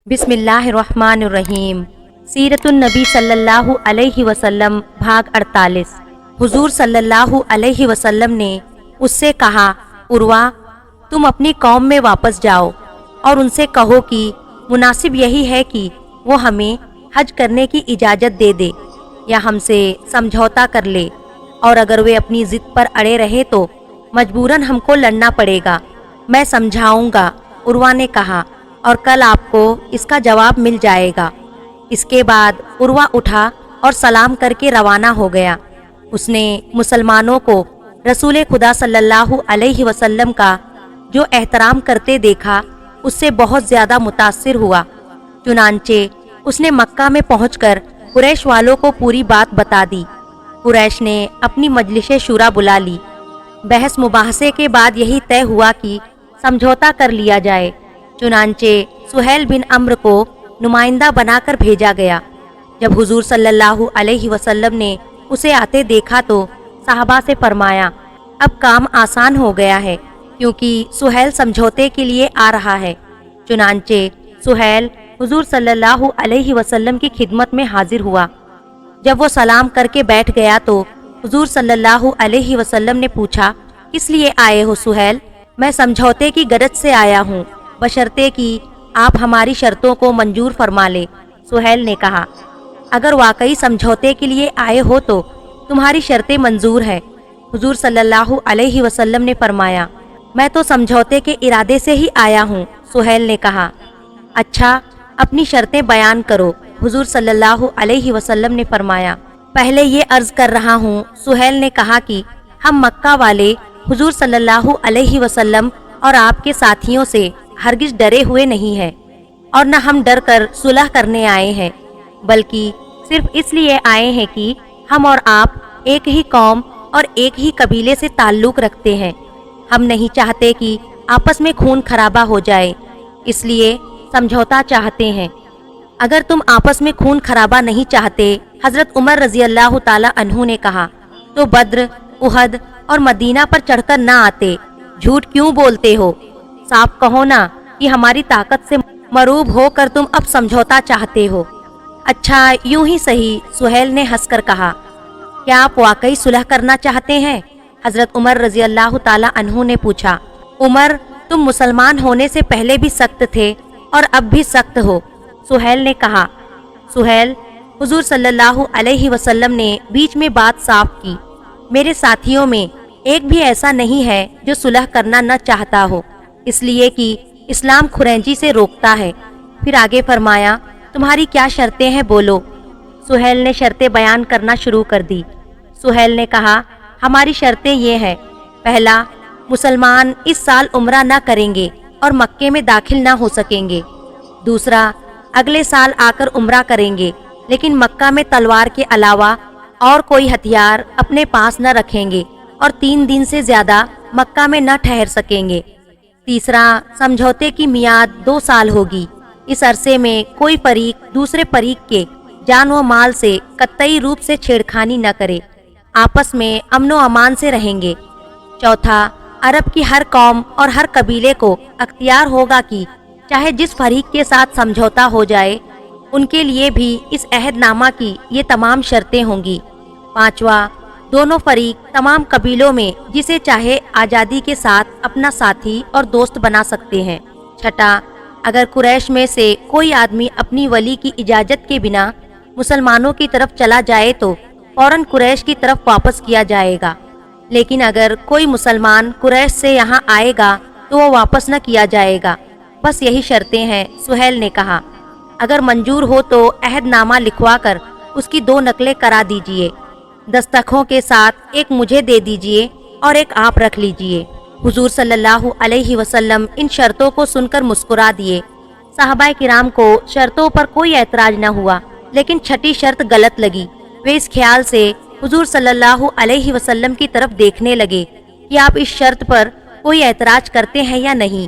बिस्मिल्लाहिर्रहमानिर्रहीम। सीरतुन नबी सल्लल्लाहु अलैहि वसल्लम भाग 48। हुजूर सल्लल्लाहु अलैहि वसल्लम ने उससे कहा, उर्वा, तुम अपनी कौम में वापस जाओ और उनसे कहो कि मुनासिब यही है कि वो हमें हज करने की इजाज़त दे दे या हमसे समझौता कर ले, और अगर वे अपनी ज़िद पर अड़े रहे तो मजबूरन हमको लड़ना पड़ेगा। मैं समझाऊंगा, उर्वा ने कहा, और कल आपको इसका जवाब मिल जाएगा। इसके बाद उर्वा उठा और सलाम करके रवाना हो गया। उसने मुसलमानों को रसूल खुदा सल्लल्लाहु अलैहि वसल्लम का जो एहतराम करते देखा उससे बहुत ज़्यादा मुतासिर हुआ। चुनांचे उसने मक्का में पहुंचकर कुरैश वालों को पूरी बात बता दी। कुरैश ने अपनी मजलिस शुरा बुला ली। बहस मुबाहसे के बाद यही तय हुआ कि समझौता कर लिया जाए। चुनांचे सुहैल बिन अम्र को नुमाइंदा बनाकर भेजा गया। जब हुजूर सल्लल्लाहु अलैहि वसल्लम ने उसे आते देखा तो साहबा से फरमाया, अब काम आसान हो गया है क्योंकि सुहैल समझौते के लिए आ रहा है। चुनांचे सुहैल हुजूर सल्लल्लाहु अलैहि वसल्लम की खिदमत में हाजिर हुआ। जब वो सलाम करके बैठ गया तो हुजूर सल्लल्लाहु अलैहि वसल्लम ने पूछा, किस लिए आए हो सुहैल? मैं समझौते की गरज से आया हूँ, बशर्ते कि आप हमारी शर्तों को मंजूर फरमा ले। सुहैल ने कहा, अगर वाकई समझौते के लिए आए हो तो तुम्हारी शर्तें मंजूर है। हुजूर सल्लल्लाहु अलैहि वसल्लम ने फरमाया, मैं तो समझौते के इरादे से ही आया हूँ। सुहैल ने कहा, अच्छा, अपनी शर्तें बयान करो। हुजूर सल्लल्लाहु अलैहि वसल्लम ने फरमाया, पहले ये अर्ज कर रहा हूँ। सुहैल ने कहा कि हम मक्का वाले हुजूर सल्लल्लाहु अलैहि वसल्लम और आपके साथियों से हरगिज डरे हुए नहीं हैं, और न हम डर कर सुलह करने आए हैं, बल्कि सिर्फ इसलिए आए हैं कि हम और आप एक ही कौम और एक ही कबीले से ताल्लुक़ रखते हैं। हम नहीं चाहते कि आपस में खून खराबा हो जाए, इसलिए समझौता चाहते हैं। अगर तुम आपस में खून खराबा नहीं चाहते, हज़रत उमर रज़ी अल्लाह ताला अन्हु ने कहा, तो बद्र, उहद और मदीना पर चढ़कर ना आते। झूठ क्यों बोलते हो? साफ कहो ना कि हमारी ताकत से मरूब होकर तुम अब समझौता चाहते हो। अच्छा, यूं ही सही। सुहैल ने हंसकर कहा, क्या आप वाकई सुलह करना चाहते हैं? हजरत उमर रजी अल्लाह ताला अन्हु ने पूछा। उमर, तुम मुसलमान होने से पहले भी सख्त थे और अब भी सख्त हो। सुहैल ने कहा। सुहैल, हुजूर सल्लल्लाहु अलैहि वसल्लम ने बीच में बात साफ की, मेरे साथियों में एक भी ऐसा नहीं है जो सुलह करना न चाहता हो, इसलिए कि इस्लाम खुरैंजी से रोकता है। फिर आगे फरमाया, तुम्हारी क्या शर्तें हैं, बोलो। सुहैल ने शर्तें बयान करना शुरू कर दी। सुहैल ने कहा, हमारी शर्तें ये हैं, पहला, मुसलमान इस साल उम्रा न करेंगे और मक्के में दाखिल ना हो सकेंगे। दूसरा, अगले साल आकर उम्रा करेंगे लेकिन मक्का में तलवार के अलावा और कोई हथियार अपने पास न रखेंगे और 3 दिन से ज़्यादा मक्का में न ठहर सकेंगे। तीसरा, समझौते की मियाद 2 साल होगी। इस अरसे में कोई फरीक दूसरे फरीक के जान व माल से कतई रूप से छेड़खानी न करे, आपस में अमनो अमान से रहेंगे। चौथा, अरब की हर कौम और हर कबीले को अख्तियार होगा कि चाहे जिस फरीक के साथ समझौता हो जाए, उनके लिए भी इस अहदनामा की ये तमाम शर्तें होंगी। पांचवा, दोनों फरीक तमाम कबीलों में जिसे चाहे आज़ादी के साथ अपना साथी और दोस्त बना सकते हैं। छठा, अगर कुरैश में से कोई आदमी अपनी वली की इजाज़त के बिना मुसलमानों की तरफ चला जाए तो फौरन कुरैश की तरफ वापस किया जाएगा, लेकिन अगर कोई मुसलमान कुरैश से यहाँ आएगा तो वो वापस न किया जाएगा। बस यही शर्तें हैं। सुहैल ने कहा, अगर मंजूर हो तो अहदनामा लिखवा कर उसकी 2 नकलें करा दीजिए। दस्तखों के साथ एक मुझे दे दीजिए और एक आप रख लीजिए। हुजूर सल्लल्लाहु अलैहि वसल्लम इन शर्तों को सुनकर मुस्कुरा दिए। साहबाए किराम को शर्तों पर कोई ऐतराज न हुआ, लेकिन छठी शर्त गलत लगी। वे इस ख्याल से हुजूर सल्लल्लाहु अलैहि वसल्लम की तरफ देखने लगे कि आप इस शर्त पर कोई ऐतराज करते हैं या नहीं,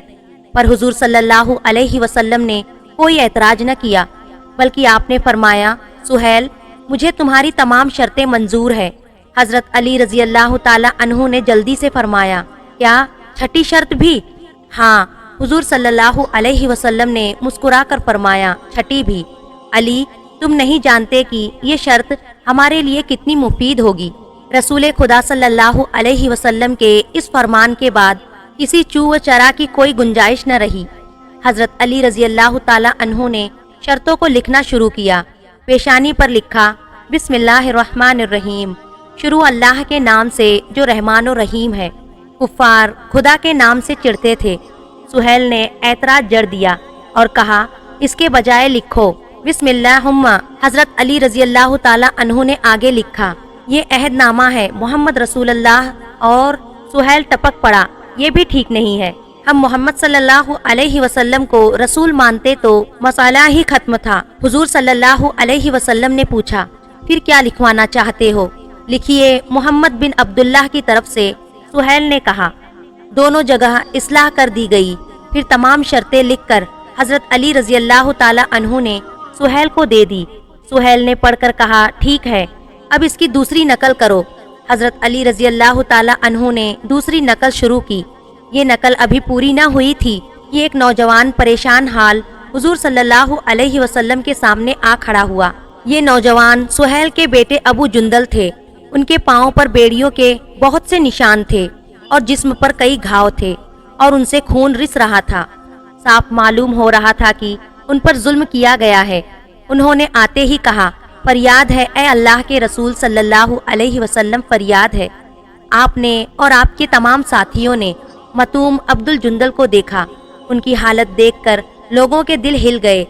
पर हुजूर सल्लल्लाहु अलैहि वसल्लम ने कोई ऐतराज न किया, बल्कि आपने फरमाया, सुहैल, मुझे तुम्हारी तमाम शर्तें मंजूर है। हजरत अली रजी अल्लाह ताला अन्हु ने जल्दी से फरमाया, क्या छठी शर्त भी? हाँ, हुजूर सल्लल्लाहु अलैहि वसल्लम ने मुस्कुरा कर फरमाया, छठी भी, अली तुम नहीं जानते कि ये शर्त हमारे लिए कितनी मुफीद होगी। रसूल खुदा सल्लल्लाहु अलैहि वसल्लम के इस फरमान के बाद किसी चू व चरा की कोई गुंजाइश न रही। हजरत अली रजी अल्लाह ताला अन्हु ने शर्तों को लिखना शुरू किया। पेशानी पर लिखा, बिस्मिल्लाहिर्रहमानिर्रहीम, शुरू अल्लाह के नाम से जो रहमान और रहीम है। कुफ्फार खुदा के नाम से चिढ़ते थे। सुहेल ने ऐतराज जड़ दिया और कहा, इसके बजाय लिखो बिस्मिल्लाहुम्मा। हजरत अली रजी अल्लाह ताला अन्हु ने आगे लिखा, ये अहदनामा है मोहम्मद रसूलुल्लाह। और सुहेल टपक पड़ा, ये भी ठीक नहीं है। हम मोहम्मद सल्लल्लाहु अलैहि वसल्लम को रसूल मानते तो मसाला ही खत्म था। हुजूर सल्लल्लाहु अलैहि वसल्लम ने पूछा, फिर क्या लिखवाना चाहते हो? लिखिए मोहम्मद बिन अब्दुल्लाह की तरफ से। सुहेल ने कहा। दोनों जगह इस्लाह कर दी गई। फिर तमाम शर्तें लिखकर हजरत अली रजी अल्लाह ताला अन्हु ने सुहेल को दे दी। सुहेल ने पढ़कर कहा, ठीक है, अब इसकी दूसरी नकल करो। हजरत अली रजी अल्लाह ताला अन्हु ने दूसरी नकल शुरू की। ये नकल अभी पूरी न हुई थी कि एक नौजवान परेशान हाल हुजूर सल्लल्लाहु अलैहि वसल्लम के सामने आ खड़ा हुआ। ये नौजवान सुहेल के बेटे अबू जुंदल थे। उनके पांव पर बेड़ियों के बहुत से निशान थे और जिस्म पर कई घाव थे और उनसे खून रिस रहा था। साफ मालूम हो रहा था कि उन पर जुल्म किया गया है। उन्होंने आते ही कहा, फरियाद है ए अल्लाह के रसूल सल्लल्लाहु अलैहि वसल्लम, फरियाद है। आपने और आपके तमाम साथियों ने मतूम अब्दुल जुंदल को देखा। उनकी हालत देखकर लोगों के दिल हिल गए।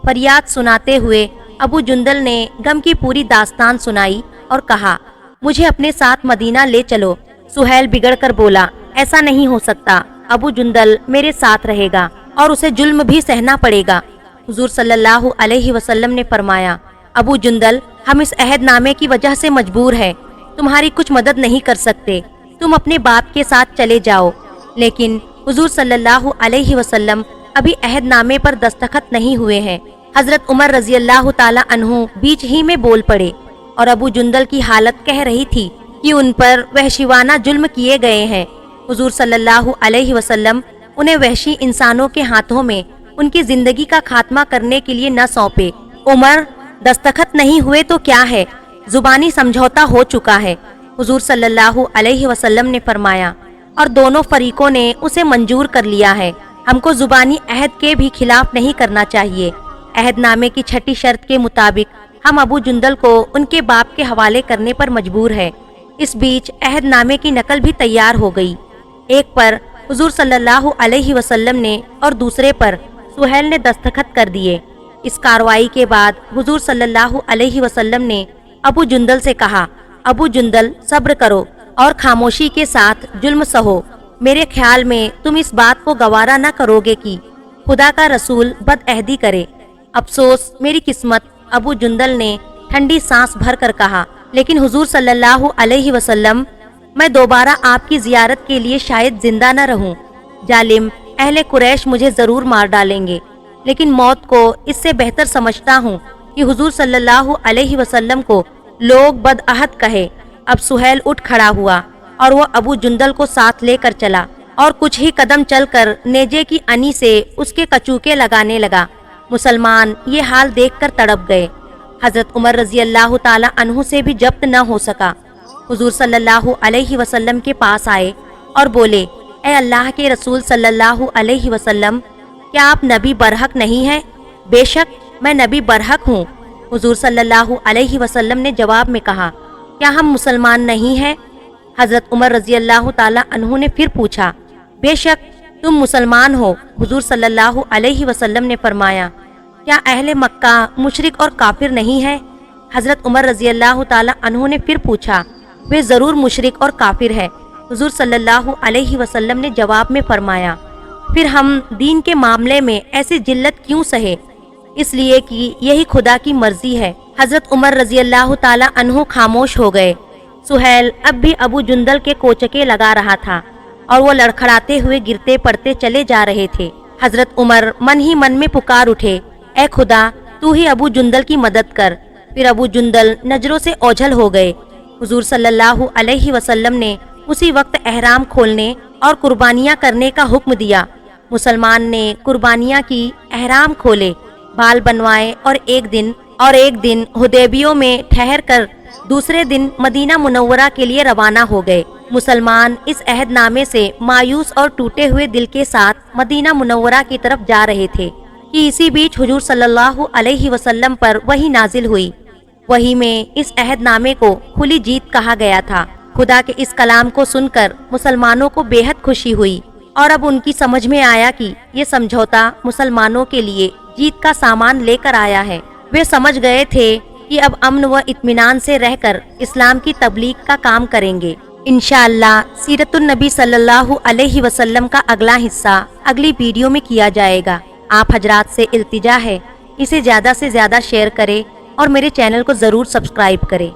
फरियाद सुनाते हुए अबू जुंदल ने गम की पूरी दास्तान सुनाई और कहा, मुझे अपने साथ मदीना ले चलो। सुहेल बिगड़कर बोला, ऐसा नहीं हो सकता। अबू जुंदल मेरे साथ रहेगा और उसे जुल्म भी सहना पड़ेगा। हुजूर सल्लल्लाहु अलैहि वसल्लम ने फरमाया, अबू जुंदल, हम इस अहदनामे की वजह से मजबूर हैं, तुम्हारी कुछ मदद नहीं कर सकते। तुम अपने बाप के साथ चले जाओ। लेकिन हुजूर सल्लल्लाहु अलैहि वसल्लम अभी अहदनामे पर दस्तखत नहीं हुए हैं। हजरत उमर रजी अल्लाह ताला अन्हु बीच ही में बोल पड़े और अबू जुंदल की हालत कह रही थी कि उन पर वहशीवाना जुल्म किए गए हैं। हुजूर सल्लल्लाहु अलैहि वसल्लम उन्हें वहशी इंसानों के हाथों में उनकी जिंदगी का खात्मा करने के लिए न सौंपे। उमर, दस्तखत नहीं हुए तो क्या है, जुबानी समझौता हो चुका है। हुजूर सल्लल्लाहु अलैहि वसल्लम ने फरमाया, और दोनों फरीकों ने उसे मंजूर कर लिया है। हमको जुबानी अहद के भी खिलाफ नहीं करना चाहिए। अहदनामे की छठी शर्त के मुताबिक हम अबू जुंदल को उनके बाप के हवाले करने पर मजबूर है। इस बीच अहदनामे की नकल भी तैयार हो गई। एक पर हुजूर सल्लल्लाहु अलैहि वसल्लम ने और दूसरे पर सुहेल ने दस्तखत कर दिए। इस कार्रवाई के बाद हुजूर सल्लल्लाहु अलैहि वसल्लम ने अबू जुंदल से कहा, अबू जुंदल, सब्र करो और खामोशी के साथ जुल्म सहो। मेरे ख्याल में तुम इस बात को गवारा न करोगे कि खुदा का रसूल बदअहदी करे। अफसोस मेरी किस्मत, अबू जुंदल ने ठंडी सांस भर कर कहा। लेकिन हुजूर सल्लल्लाहु अलैहि वसल्लम, मैं दोबारा आपकी जियारत के लिए शायद जिंदा न रहूं। जालिम अहले कुरैश मुझे जरूर मार डालेंगे, लेकिन मौत को इससे बेहतर समझता हूँ कि हुजूर सल्लल्लाहु अलैहि वसल्लम को लोग बदअहद कहे। अब सुहेल उठ खड़ा हुआ और वह अबू जुंदल को साथ लेकर चला और कुछ ही कदम चलकर नेजे की अनी से उसके कचूके लगाने लगा। मुसलमान ये हाल देखकर तड़प गए। हजरत उमर रजी अल्लाह ताला अन्हु से भी जब्त न हो सका। हुजूर सल्लल्लाहु अलैहि वसल्लम के पास आए और बोले, ए अल्लाह के रसूल सल्लल्लाहु अलैहि वसल्लम, क्या आप नबी बरहक नहीं हैं? बेशक मैं नबी बरहक हूँ। हुजूर सल्लल्लाहु अलैहि वसल्लम ने जवाब में कहा, क्या हम मुसलमान नहीं हैं? हजरत उमर रजी अल्लाह ताला अन्हु ने फिर पूछा, बेशक तुम मुसलमान हो। हुजूर सल्लल्लाहु अलैहि वसल्लम ने फरमाया, क्या अहले मक्का मुशरिक और काफिर नहीं है? हजरत उमर रजी अल्लाह ताला अन्हु ने फिर पूछा, वे जरूर मुशरिक और काफिर है। हुजूर सल्लल्लाहु अलैहि वसल्लम ने जवाब में फरमाया, फिर हम दीन के मामले में ऐसी जिल्लत क्यों सहे? इसलिए कि यही खुदा की मर्जी है। हजरत उमर रजी अल्लाह ताला अन्हु खामोश हो गए। सुहेल अब भी अबू जुंदल के कोचके लगा रहा था और वो लड़खड़ाते हुए गिरते पड़ते चले जा रहे थे। हजरत उमर मन ही मन में पुकार उठे, ए खुदा, तू ही अबू जुंदल की मदद कर। फिर अबू जुंदल नजरों से ओझल हो गए। हुजूर सल्लल्लाहु अलैहि वसल्लम ने उसी वक्त एहराम खोलने और कुर्बानियां करने का हुक्म दिया। مسلمان نے قربانیاں کی، احرام کھولے، بال بنوائے اور ایک دن حدیبیوں میں ٹھہر کر دوسرے دن مدینہ منورہ کے لیے روانہ ہو گئے۔ مسلمان اس عہد نامے سے مایوس اور ٹوٹے ہوئے دل کے ساتھ مدینہ منورہ کی طرف جا رہے تھے کہ اسی بیچ حضور صلی اللہ علیہ وسلم پر وحی نازل ہوئی۔ وحی میں اس عہد نامے کو کھلی جیت کہا گیا تھا۔ خدا کے اس کلام کو سن کر مسلمانوں کو بے حد خوشی ہوئی اور اب ان کی سمجھ میں آیا کہ یہ سمجھوتا مسلمانوں کے لیے جیت کا سامان لے کر آیا ہے۔ وہ سمجھ گئے تھے کہ اب امن و اطمینان سے رہ کر اسلام کی تبلیغ کا کام کریں گے۔ انشاءاللہ سیرت النبی صلی اللہ علیہ وسلم کا اگلا حصہ اگلی ویڈیو میں کیا جائے گا۔ آپ حضرات سے التجا ہے اسے زیادہ سے زیادہ شیئر کریں اور میرے چینل کو ضرور سبسکرائب کریں۔